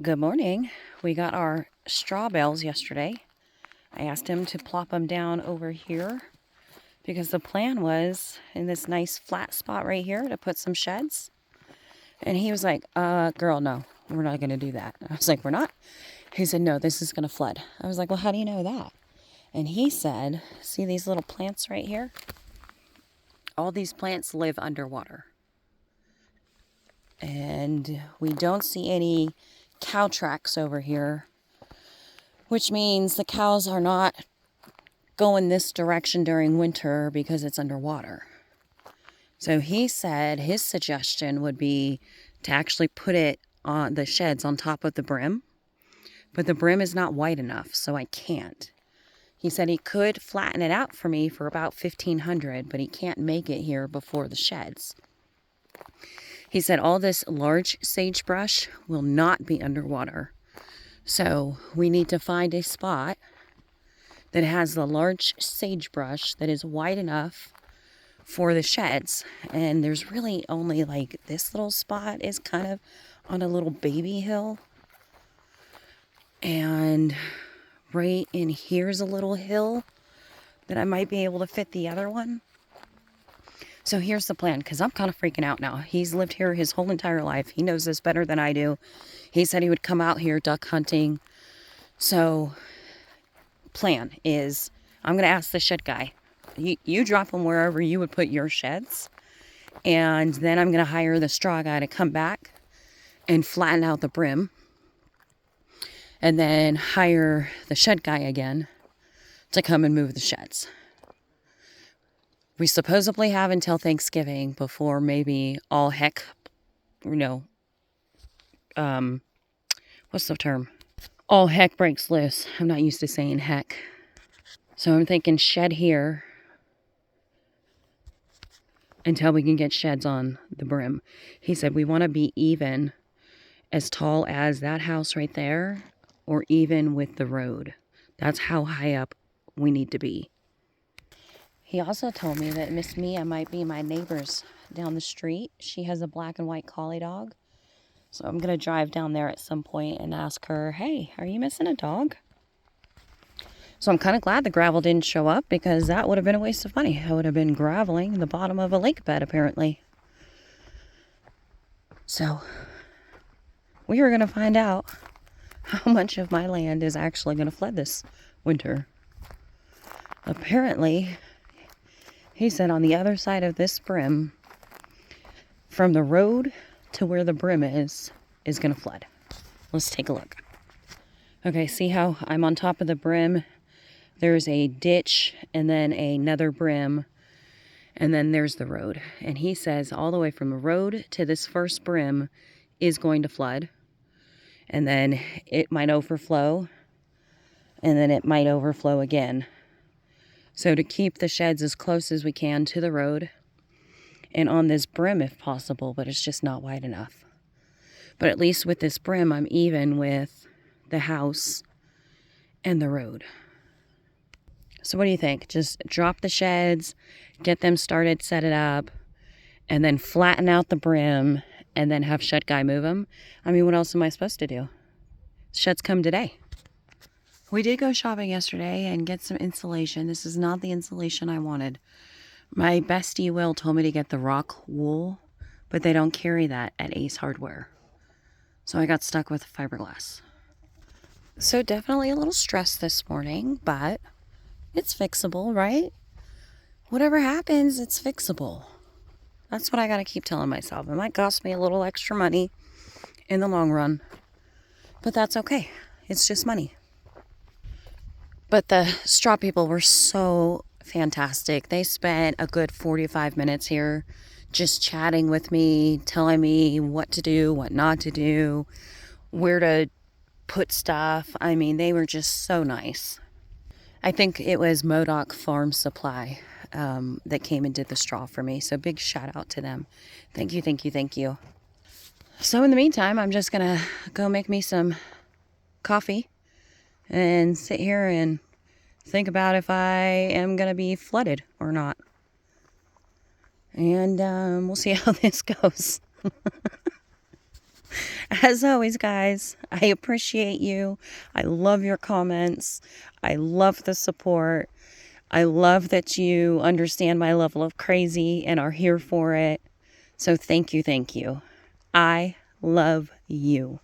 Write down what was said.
Good morning. We got our straw bales yesterday. I asked him to plop them down over here because the plan was in this nice flat spot right here to put some sheds. And he was like, girl, no, we're not going to do that. I was like, we're not? He said, no, this is going to flood. I was like, well, how do you know that? And he said, see these little plants right here? All these plants live underwater. And we don't see any cow tracks over here, which means the cows are not going this direction during winter because it's underwater. So he said his suggestion would be to actually put it on the sheds on top of the brim, but the brim is not wide enough, so I can't. He said he could flatten it out for me for about $1,500, but he can't make it here before the sheds. He said all this large sagebrush will not be underwater. So we need to find a spot that has the large sagebrush that is wide enough for the sheds. And there's really only like this little spot is kind of on a little baby hill. And right in here's a little hill that I might be able to fit the other one. So here's the plan, because I'm kind of freaking out now. He's lived here his whole entire life. He knows this better than I do. He said he would come out here duck hunting. So plan is I'm going to ask the shed guy. You drop them wherever you would put your sheds. And then I'm going to hire the straw guy to come back and flatten out the brim. And then hire the shed guy again to come and move the sheds. We supposedly have until Thanksgiving before maybe all heck, what's the term? All heck breaks loose. I'm not used to saying heck. So I'm thinking shed here until we can get sheds on the brim. He said we want to be even as tall as that house right there or even with the road. That's how high up we need to be. He also told me that Miss Mia might be my neighbor's down the street. She has a black and white collie dog. So I'm going to drive down there at some point and ask her, hey, are you missing a dog? So I'm kind of glad the gravel didn't show up because that would have been a waste of money. I would have been graveling the bottom of a lake bed, apparently. So we are going to find out how much of my land is actually going to flood this winter. Apparently, he said on the other side of this brim, from the road to where the brim is going to flood. Let's take a look. Okay, see how I'm on top of the brim? There's a ditch and then another brim, and then there's the road. And he says all the way from the road to this first brim is going to flood. And then it might overflow, and then it might overflow again. So to keep the sheds as close as we can to the road and on this brim if possible, but it's just not wide enough. But at least with this brim, I'm even with the house and the road. So what do you think? Just drop the sheds, get them started, set it up, and then flatten out the brim, and then have shed guy move them? I mean, what else am I supposed to do? Sheds come today. We did go shopping yesterday and get some insulation. This is not the insulation I wanted. My bestie Will told me to get the rock wool, but they don't carry that at Ace Hardware. So I got stuck with fiberglass. So definitely a little stressed this morning, but it's fixable, right? Whatever happens, it's fixable. That's what I got to keep telling myself. It might cost me a little extra money in the long run, but that's okay. It's just money. But the straw people were so fantastic. They spent a good 45 minutes here just chatting with me, telling me what to do, what not to do, where to put stuff. I mean, they were just so nice. I think it was Modoc Farm Supply that came and did the straw for me. So big shout out to them. Thank you, thank you, thank you. So in the meantime, I'm just going to go make me some coffee and sit here and think about if I am going to be flooded or not. And we'll see how this goes. As always, guys, I appreciate you. I love your comments. I love the support. I love that you understand my level of crazy and are here for it. So thank you, thank you. I love you.